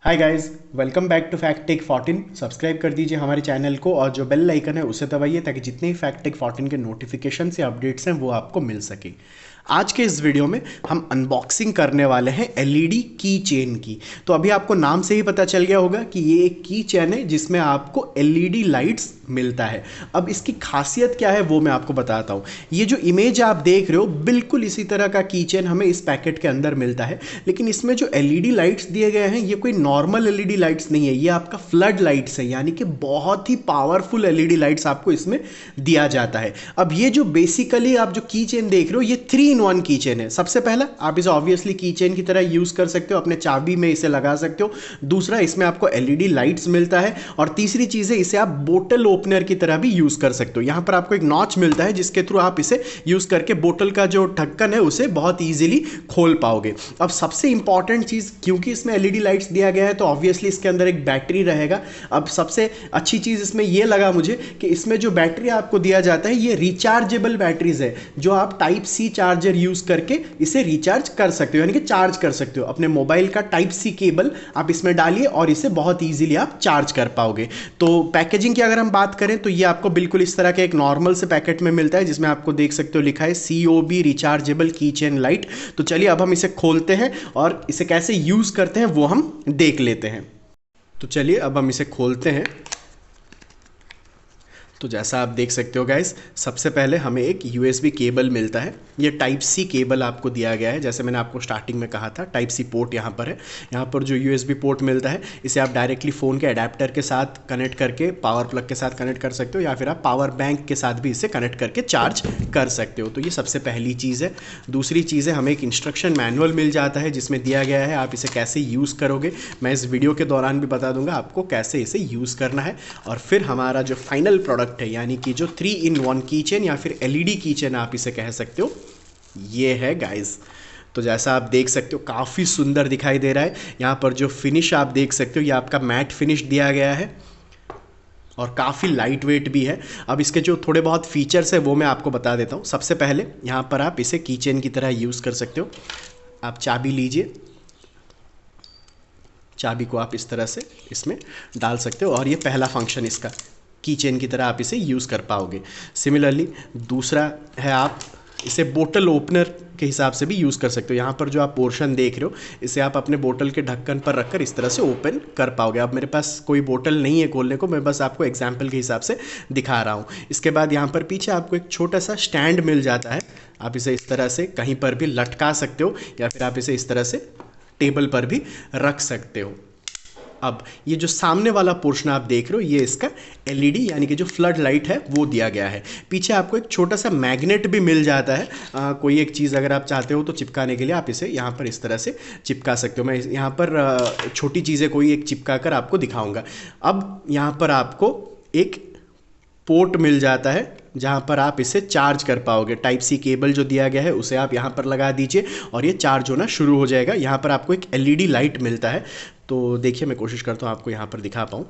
Hi guys, welcome back to Fact Tech 14। Subscribe कर दीजिए हमारे चैनल को और जो बेल आइकन है उसे दबाइए ताकि जितने ही फैक्ट टेक 14 के नोटिफिकेशन या अपडेट्स हैं वो आपको मिल सके। आज के इस वीडियो में हम अनबॉक्सिंग करने वाले हैं एलईडी की चेन की। तो अभी आपको नाम से ही पता चल गया होगा कि ये एक की चेन है जिसमें आपको एलईडी लाइट्स मिलता है। अब इसकी खासियत क्या है वो मैं आपको बताता हूँ। ये जो इमेज आप देख रहे हो बिल्कुल इसी तरह का की चेन हमें इस पैकेट के अंदर मिलता है, लेकिन इसमें जो एलईडी लाइट्स दिए गए हैं ये कोई नॉर्मल एलईडी लाइट्स नहीं है, ये आपका फ्लड लाइट्स है, यानी कि बहुत ही पावरफुल एलईडी लाइट्स आपको इसमें दिया जाता है। अब ये जो बेसिकली आप जो की चेन देख रहे हो ये 3-in-1 की चेन है। सबसे पहला आप इसे ऑब्वियसली की चेन की तरह यूज कर सकते हो, अपने चाबी में इसे लगा सकते हो। दूसरा, इसमें आपको एलईडी लाइट्स मिलता है और तीसरी चीज है इसे आप बोतल ओपनर की तरह भी यूज कर सकते हो। यहां पर आपको एक नॉच मिलता है जिसके थ्रू आप इसे यूज करके बोतल का जो ढक्कन है उसे बहुत इजीली खोल पाओगे। अब सबसे इंपॉर्टेंट चीज, क्योंकि इसमें एलईडी लाइट्स दिया गया है तो ऑब्वियसली इसके अंदर एक बैटरी रहेगा। अब सबसे अच्छी चीज इसमें यह लगा मुझे कि इसमें जो बैटरी आपको दिया जाता है ये रिचार्जेबल बैटरीज है, जो आप टाइप सी चार्जर यूज करके इसे रिचार्ज कर सकते हो, यानी कि चार्ज कर सकते हो। अपने मोबाइल का टाइप सी केबल आप इसमें डालिए और इसे बहुत इजीली आप चार्ज कर पाओगे। तो पैकेजिंग की अगर हम बात करें तो ये आपको बिल्कुल इस तरह के एक नॉर्मल से पैकेट में मिलता है जिसमें आपको देख सकते हो लिखा है COB रिचार्जेबल की चेन लाइट। तो चलिए अब हम इसे खोलते हैं और इसे कैसे यूज करते हैं वो हम देख लेते हैं। तो चलिए अब हम इसे खोलते हैं। तो जैसा आप देख सकते हो गाइस, सबसे पहले हमें एक USB केबल मिलता है। ये टाइप सी केबल आपको दिया गया है, जैसे मैंने आपको स्टार्टिंग में कहा था टाइप सी पोर्ट यहाँ पर है। यहाँ पर जो USB पोर्ट मिलता है इसे आप डायरेक्टली फ़ोन के अडेप्टर के साथ कनेक्ट करके पावर प्लग के साथ कनेक्ट कर सकते हो, या फिर आप पावर बैंक के साथ भी इसे कनेक्ट करके चार्ज कर सकते हो। तो ये सबसे पहली चीज़ है। दूसरी चीज़ है हमें एक इंस्ट्रक्शन मैनुअल मिल जाता है जिसमें दिया गया है आप इसे कैसे यूज़ करोगे। मैं इस वीडियो के दौरान भी बता दूंगा आपको कैसे इसे यूज़ करना है। और फिर हमारा जो फाइनल प्रोडक्ट है, यानी कि जो 3-in-1 की चेन या फिर एलईडी की चेन आप इसे कह सकते हो, ये है गाइस। तो जैसा आप देख सकते हो काफ़ी सुंदर दिखाई दे रहा है। यहाँ पर जो फिनिश आप देख सकते हो ये आपका मैट फिनिश दिया गया है और काफ़ी लाइट वेट भी है। अब इसके जो थोड़े बहुत फीचर्स है वो मैं आपको बता देता हूँ। सबसे पहले यहाँ पर आप इसे की चेन की तरह यूज़ कर सकते हो। आप चाबी लीजिए, चाबी को आप इस तरह से इसमें डाल सकते हो और ये पहला फंक्शन इसका, की चेन की तरह आप इसे यूज़ कर पाओगे। सिमिलरली दूसरा है आप इसे बोतल ओपनर के हिसाब से भी यूज़ कर सकते हो। यहाँ पर जो आप पोर्शन देख रहे हो इसे आप अपने बोतल के ढक्कन पर रखकर इस तरह से ओपन कर पाओगे। अब मेरे पास कोई बोतल नहीं है खोलने को, मैं बस आपको एग्जाम्पल के हिसाब से दिखा रहा हूँ। इसके बाद यहाँ पर पीछे आपको एक छोटा सा स्टैंड मिल जाता है, आप इसे इस तरह से कहीं पर भी लटका सकते हो या फिर आप इसे इस तरह से टेबल पर भी रख सकते हो। अब ये जो सामने वाला पोर्शन आप देख रहे हो ये इसका एलईडी यानी कि जो फ्लड लाइट है वो दिया गया है। पीछे आपको एक छोटा सा मैग्नेट भी मिल जाता है। कोई एक चीज़ अगर आप चाहते हो तो चिपकाने के लिए आप इसे यहाँ पर इस तरह से चिपका सकते हो। मैं यहाँ पर छोटी चीज़ें कोई एक चिपका कर आपको दिखाऊंगा। अब यहाँ पर आपको एक पोर्ट मिल जाता है जहाँ पर आप इसे चार्ज कर पाओगे। टाइप सी केबल जो दिया गया है उसे आप यहाँ पर लगा दीजिए और ये चार्ज होना शुरू हो जाएगा। यहाँ पर आपको एक एलईडी लाइट मिलता है। तो देखिए मैं कोशिश करता हूँ आपको यहाँ पर दिखा पाऊँ।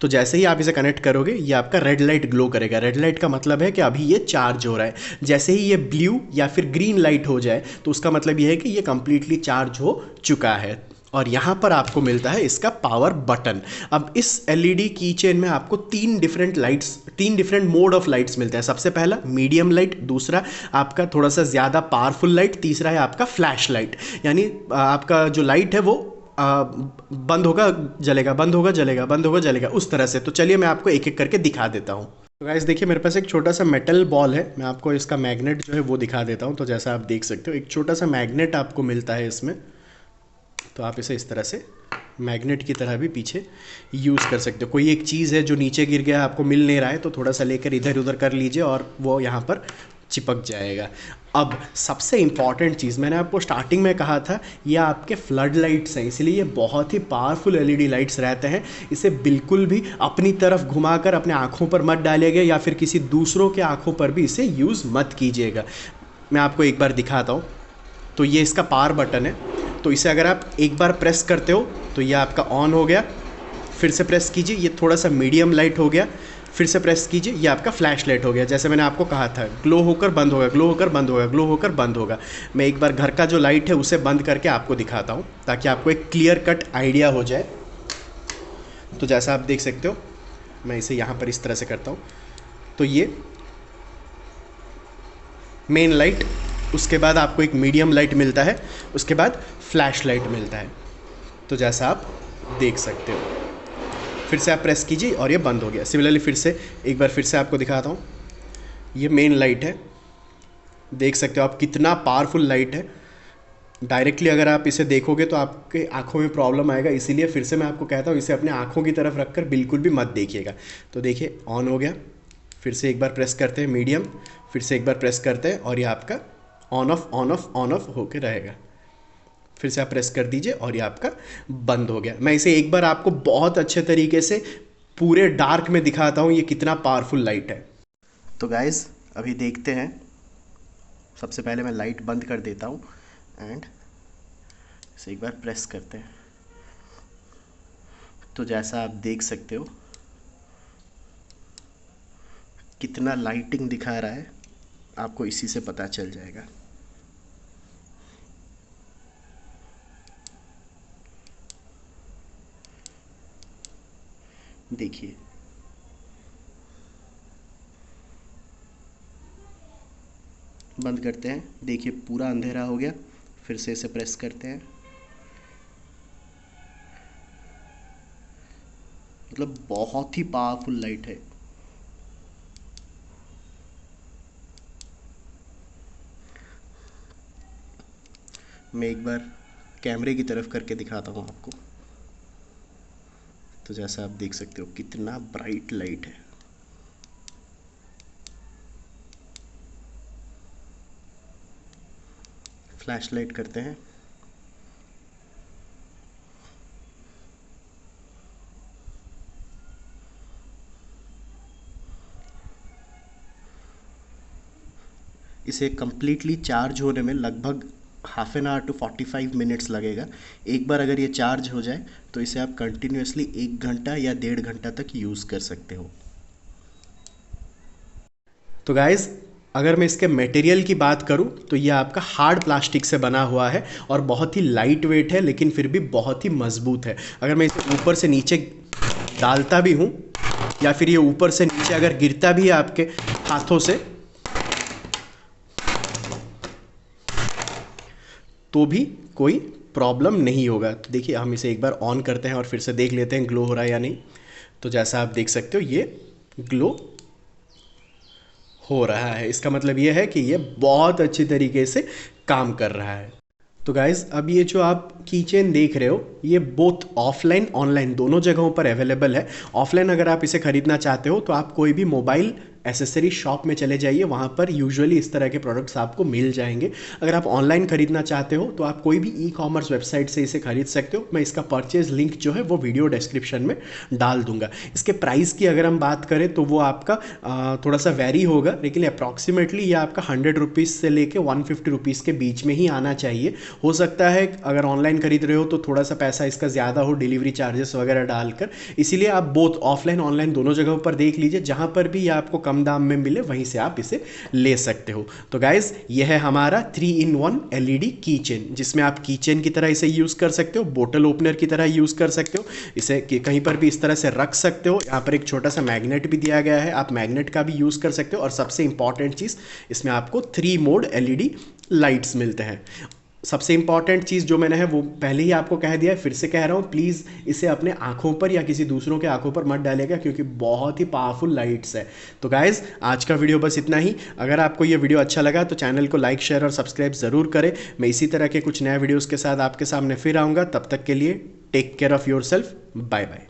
तो जैसे ही आप इसे कनेक्ट करोगे ये आपका रेड लाइट ग्लो करेगा। रेड लाइट का मतलब है कि अभी ये चार्ज हो रहा है। जैसे ही ये ब्लू या फिर ग्रीन लाइट हो जाए तो उसका मतलब ये है कि ये कंप्लीटली चार्ज हो चुका है। और यहाँ पर आपको मिलता है इसका पावर बटन। अब इस एलईडी की चेन में आपको तीन डिफरेंट मोड ऑफ लाइट्स मिलते हैं। सबसे पहला मीडियम लाइट, दूसरा आपका थोड़ा सा ज़्यादा पावरफुल लाइट, तीसरा है आपका फ्लैश लाइट। यानी आपका जो लाइट है वो बंद होगा जलेगा, बंद होगा जलेगा, बंद होगा जलेगा, उस तरह से। तो चलिए मैं आपको एक एक करके दिखा देता हूँ। तो गाइस देखिए मेरे पास एक छोटा सा मेटल बॉल है, मैं आपको इसका मैग्नेट जो है वो दिखा देता हूँ। तो जैसा आप देख सकते हो एक छोटा सा मैग्नेट आपको मिलता है इसमें। तो आप इसे इस तरह से मैग्नेट की तरह भी पीछे यूज़ कर सकते हो। कोई एक चीज़ है जो नीचे गिर गया आपको मिल नहीं रहा है तो थोड़ा सा लेकर इधर उधर कर लीजिए और वो यहाँ पर चिपक जाएगा। अब सबसे इम्पॉर्टेंट चीज़ मैंने आपको स्टार्टिंग में कहा था, ये आपके फ्लड लाइट्स हैं, इसलिए ये बहुत ही पावरफुल एलईडी लाइट्स रहते हैं। इसे बिल्कुल भी अपनी तरफ घुमाकर अपने आँखों पर मत डालिएगा या फिर किसी दूसरों के आँखों पर भी इसे यूज़ मत कीजिएगा। मैं आपको एक बार दिखाता हूँ। तो ये इसका पावर बटन है, तो इसे अगर आप एक बार प्रेस करते हो तो ये आपका ऑन हो गया। फिर से प्रेस कीजिए, ये थोड़ा सा मीडियम लाइट हो गया। फिर से प्रेस कीजिए, ये आपका फ्लैश लाइट हो गया। जैसे मैंने आपको कहा था ग्लो होकर बंद होगा, ग्लो होकर बंद होगा, ग्लो होकर बंद होगा। मैं एक बार घर का जो लाइट है उसे बंद करके आपको दिखाता हूँ ताकि आपको एक क्लियर कट आइडिया हो जाए। तो जैसा आप देख सकते हो, मैं इसे यहाँ पर इस तरह से करता हूँ। तो ये मेन लाइट, उसके बाद आपको एक मीडियम लाइट मिलता है, उसके बाद फ्लैश लाइट मिलता है। तो जैसा आप देख सकते हो, फिर से आप प्रेस कीजिए और ये बंद हो गया। सिमिलरली फिर से एक बार फिर से आपको दिखाता हूँ, ये मेन लाइट है, देख सकते हो आप कितना पावरफुल लाइट है। डायरेक्टली अगर आप इसे देखोगे तो आपके आंखों में प्रॉब्लम आएगा, इसीलिए फिर से मैं आपको कहता हूँ इसे अपने आंखों की तरफ रखकर बिल्कुल भी मत देखिएगा। तो देखिए ऑन हो गया, फिर से एक बार प्रेस करते हैं मीडियम, फिर से एक बार प्रेस करते हैं और ये आपका on off on off on off होकर रहेगा। फिर से आप प्रेस कर दीजिए और ये आपका बंद हो गया। मैं इसे एक बार आपको बहुत अच्छे तरीके से पूरे डार्क में दिखाता हूँ ये कितना पावरफुल लाइट है। तो गाइस अभी देखते हैं, सबसे पहले मैं लाइट बंद कर देता हूँ एंड इसे एक बार प्रेस करते हैं। तो जैसा आप देख सकते हो कितना लाइटिंग दिखा रहा है, आपको इसी से पता चल जाएगा। देखिए बंद करते हैं, देखिए पूरा अंधेरा हो गया। फिर से इसे प्रेस करते हैं, मतलब बहुत ही पावरफुल लाइट है। मैं एक बार कैमरे की तरफ करके दिखाता हूँ आपको। तो जैसा आप देख सकते हो कितना ब्राइट लाइट है। फ्लैश लाइट करते हैं, इसे कम्प्लीटली चार्ज होने में लगभग half an hour to 45 minutes लगेगा। एक बार अगर ये चार्ज हो जाए तो इसे आप कंटिन्यूसली 1 घंटा या 1.5 घंटा तक यूज़ कर सकते हो। तो गाइज़ अगर मैं इसके मटेरियल की बात करूं तो ये आपका हार्ड प्लास्टिक से बना हुआ है और बहुत ही लाइट वेट है, लेकिन फिर भी बहुत ही मजबूत है। अगर मैं इसे ऊपर से नीचे डालता भी हूं या फिर ये ऊपर से नीचे अगर गिरता भी है आपके हाथों से तो भी कोई प्रॉब्लम नहीं होगा। तो देखिए हम इसे एक बार ऑन करते हैं और फिर से देख लेते हैं ग्लो हो रहा है या नहीं। तो जैसा आप देख सकते हो ये ग्लो हो रहा है, इसका मतलब ये है कि ये बहुत अच्छी तरीके से काम कर रहा है। तो गाइज़ अब ये जो आप कीचेन देख रहे हो ये बोथ ऑफलाइन ऑनलाइन दोनों जगहों पर अवेलेबल है। ऑफलाइन अगर आप इसे ख़रीदना चाहते हो तो आप कोई भी मोबाइल एसेसरी शॉप में चले जाइए, वहाँ पर यूजुअली इस तरह के प्रोडक्ट्स आपको मिल जाएंगे। अगर आप ऑनलाइन खरीदना चाहते हो तो आप कोई भी ई-कॉमर्स वेबसाइट से इसे खरीद सकते हो। मैं इसका परचेज लिंक जो है वो वीडियो डिस्क्रिप्शन में डाल दूंगा। इसके प्राइस की अगर हम बात करें तो वो आपका थोड़ा सा वेरी होगा, लेकिन अप्रॉक्सीमेटली ये आपका 100 रुपीज़ से लेके 150 रुपीज़ के बीच में ही आना चाहिए। हो सकता है अगर ऑनलाइन खरीद रहे हो तो थोड़ा सा पैसा इसका ज़्यादा हो डिलीवरी चार्जेस वगैरह डालकर, इसीलिए आप बोथ ऑफलाइन ऑनलाइन दोनों जगहों पर देख लीजिए, जहाँ पर भी ये आपको कम दाम में मिले वहीं से आप इसे ले सकते हो। तो गाइज ये है हमारा 3-in-1 LED की चेन, जिसमें आप की चेन की तरह इसे यूज़ कर सकते हो, बोतल ओपनर की तरह यूज़ कर सकते हो, इसे कहीं पर भी इस तरह से रख सकते हो। यहाँ पर एक छोटा सा मैग्नेट भी दिया गया है, आप मैग्नेट का भी यूज़ कर सकते हो। और सबसे इंपॉर्टेंट चीज़ इसमें आपको 3 मोड LED लाइट्स मिलते हैं। सबसे इंपॉर्टेंट चीज़ जो मैंने है वो पहले ही आपको कह दिया है, फिर से कह रहा हूँ, प्लीज़ इसे अपने आंखों पर या किसी दूसरों के आंखों पर मत डालेगा क्योंकि बहुत ही पावरफुल लाइट्स है। तो गाइज़ आज का वीडियो बस इतना ही। अगर आपको ये वीडियो अच्छा लगा तो चैनल को लाइक शेयर और सब्सक्राइब ज़रूर करें। मैं इसी तरह के कुछ नए वीडियोज़ के साथ आपके सामने फिर आऊँगा। तब तक के लिए take care of yourself, bye bye.